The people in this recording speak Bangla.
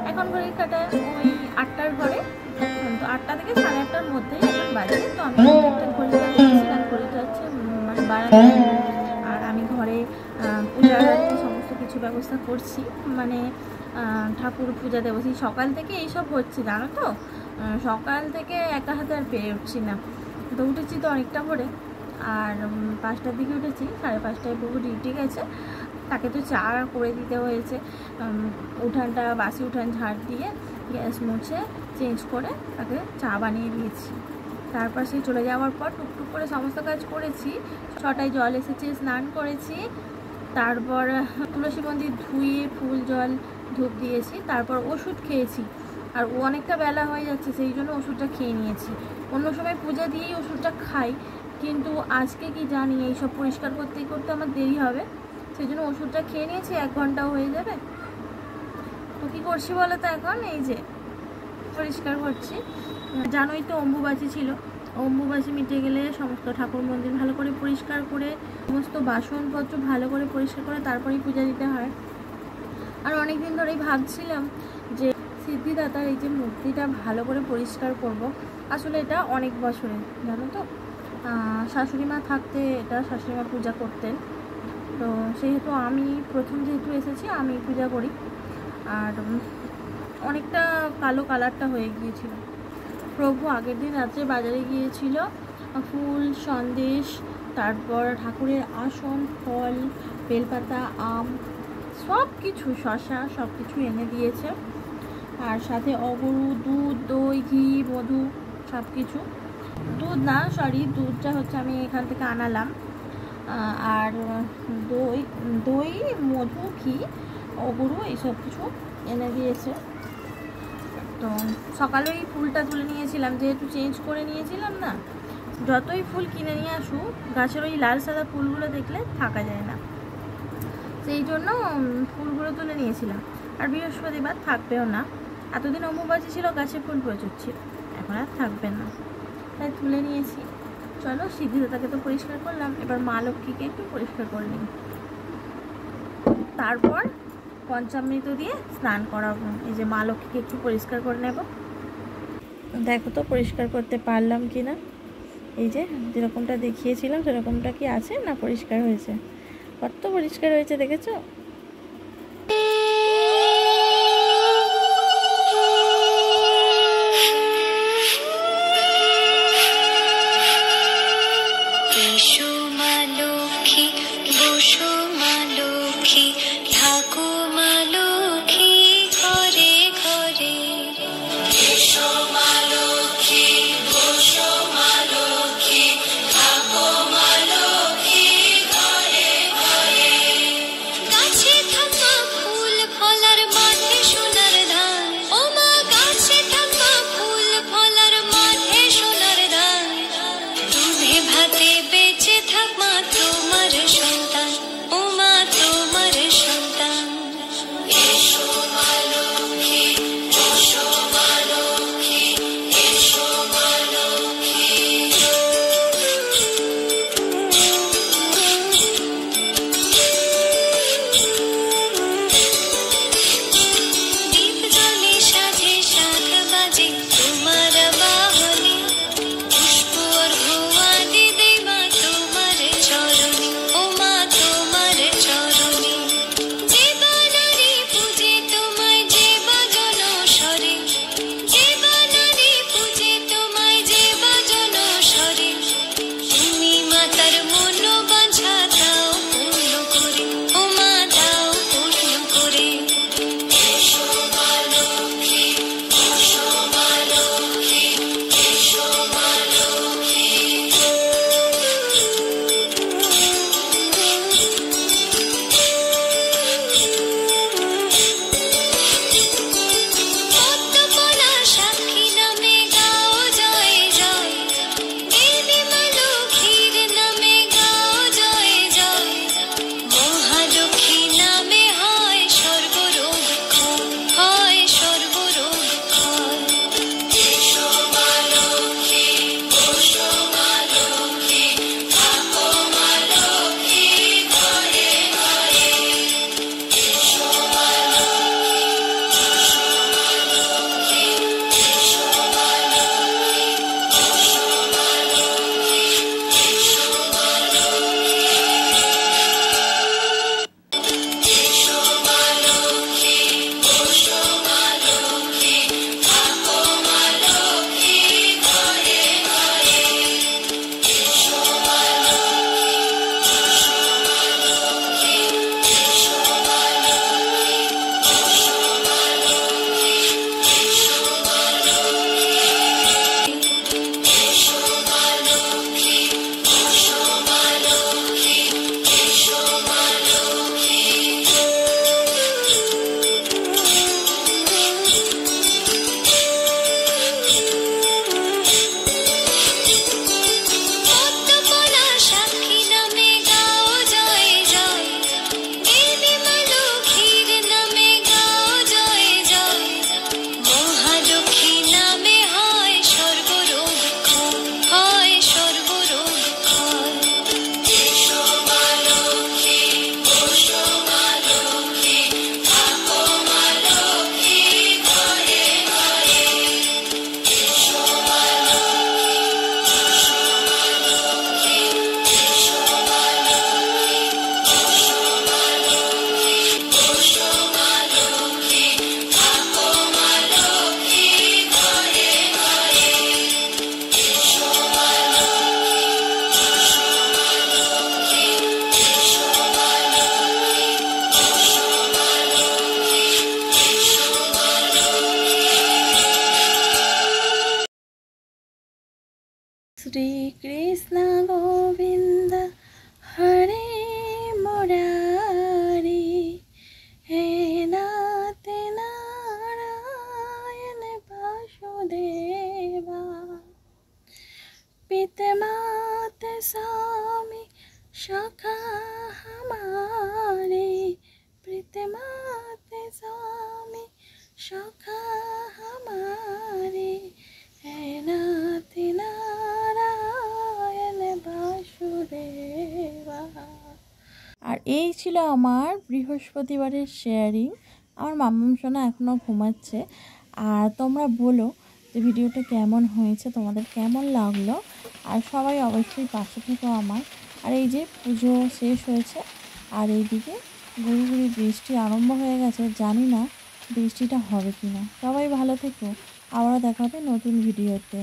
এখন ঘড়ির কাঁটায় ওই 8টার ঘরে, তো 8টা থেকে 8:30টার মধ্যেই এখন বাজে। তো আমি একটা ঘড়িটা দেখছিলাম, ঘড়িটা হচ্ছে মানে বারান্দায়, আর আমি ঘরে পূজার সমস্ত কিছু ব্যবস্থা করছি, মানে ঠাকুর পূজা দেবো। সেই সকাল থেকে এইসব হচ্ছে জানো তো, সকাল থেকে একা হাতে আর পেরে উঠছি না। তো উঠেছি তো অনেকটা ভোরে, আর 5টার দিকে উঠেছি, 5:30টায় বহু ডিউটি গেছে, তাকে তো চা করে দিতে হয়েছে। উঠানটা বাসি উঠান ঝাড় দিয়ে গ্যাস মুছে চেঞ্জ করে তাকে চা বানিয়ে দিয়েছি। তারপর সে চলে যাওয়ার পর টুকটুক করে সমস্ত কাজ করেছি। 6টায় জল এসেছে, স্নান করেছি, তারপর তুলসী মন্দির ধুয়ে ফুল জল ধূপ দিয়েছি, তারপর ওষুধ খেয়েছি। আর ও অনেকটা বেলা হয়ে যাচ্ছে, সেই জন্য ওষুধটা খেয়ে নিয়েছি। অন্য সময় পূজা দিয়েই ওষুধটা খাই, কিন্তু আজকে কি জানি এইসব পরিষ্কার করতে করতে আমার দেরি হবে, সেই জন্য ওষুধটা খেয়ে নিয়েছি। 1 ঘন্টাও হয়ে যাবে। তো কী করছি বলো তো, এখন এই যে পরিষ্কার করছি। জানোই তো অম্বুবাচী ছিল, অম্বুবাচী মিটে গেলে সমস্ত ঠাকুর মন্দির ভালো করে পরিষ্কার করে, সমস্ত বাসনপত্র ভালো করে পরিষ্কার করে তারপরেই পূজা দিতে হয়। আর অনেক দিন ধরেই ভাবছিলাম যে সিদ্ধিদাতার এই যে মূর্তিটা ভালো করে পরিষ্কার করব। আসলে এটা অনেক বছরে, জানো তো, শাশুড়ি মা থাকতে এটা শাশুড়ি মা পূজা করতেন। তো সেহেতু আমি প্রথম যেহেতু এসেছি আমি পূজা করি, আর অনেকটা কালো কালারটা হয়ে গিয়েছিল। প্রভু আগের দিন রাত্রে বাজারে গিয়েছিল, ফুল সন্দেশ, তারপর ঠাকুরের আসন, ফল, বেলপাতা, আম, সব কিছু, শশা, সব কিছু এনে দিয়েছে। আর সাথে অগরু, দুধ, দই, ঘি, মধু, সব কিছু। দুধ না, সরি, দুধটা হচ্ছে আমি এখান থেকে আনালাম। আর দই, দই, মধু, ঘি, অগরু, এইসব কিছু এনে দিয়েছে। তো সকালে ওই ফুলটা তুলে নিয়েছিলাম, যেহেতু চেঞ্জ করে নিয়েছিলাম না, যতই ফুল কিনে নিয়ে আসুক গাছের ওই লাল সাদা ফুলগুলো দেখলে থাকা যায় না, সেই জন্য ফুলগুলো তুলে নিয়েছিলাম। আর বৃহস্পতিবার থাকবেও না, এতদিন অম্বুবাচী ছিল, গাছে ফুল প্রচুর ছিল, এখন আর থাকবে না, তাই তুলে নিয়েছি। চলো, সিদ্ধিদাতাকে তো পরিষ্কার করলাম, এবার মা লক্ষ্মীকে একটু পরিষ্কার করে নিই, তারপর পঞ্চামৃত দিয়ে স্নান করাবো। এই যে মা লক্ষ্মীকে একটু পরিষ্কার করে নেব। দেখো তো পরিষ্কার করতে পারলাম কি না। এই যে যেরকমটা দেখিয়েছিলাম সেরকমটা কি আছে না, পরিষ্কার হয়েছে? কত পরিষ্কার হয়েছে দেখেছো? শ্রীকৃষ্ণ গোবিন্দ হরে মুরারি, হে নাথ নারায়ণ বাসুদেবা, পিতা মাতা स्वामी सखा हमारे, पिता माता स्वामी सखा हमारे, हे नाथ नारायण বাসুদেবা। আর এই ছিল আমার বৃহস্পতিবারের শেয়ারিং। আমার মাম্মাম সোনা এখনও ঘুমাচ্ছে। আর তোমরা বলো যে ভিডিওটা কেমন হয়েছে, তোমাদের কেমন লাগলো। আর সবাই অবশ্যই পাশে থেকো আমার। আর এই যে পুজো শেষ হয়েছে, আর এইদিকে গুড়ি গুড়ি বৃষ্টি আরম্ভ হয়ে গেছে, জানি না বৃষ্টিটা হবে কি না। সবাই ভালো থেকো, আবারও দেখা হবে নতুন ভিডিওতে।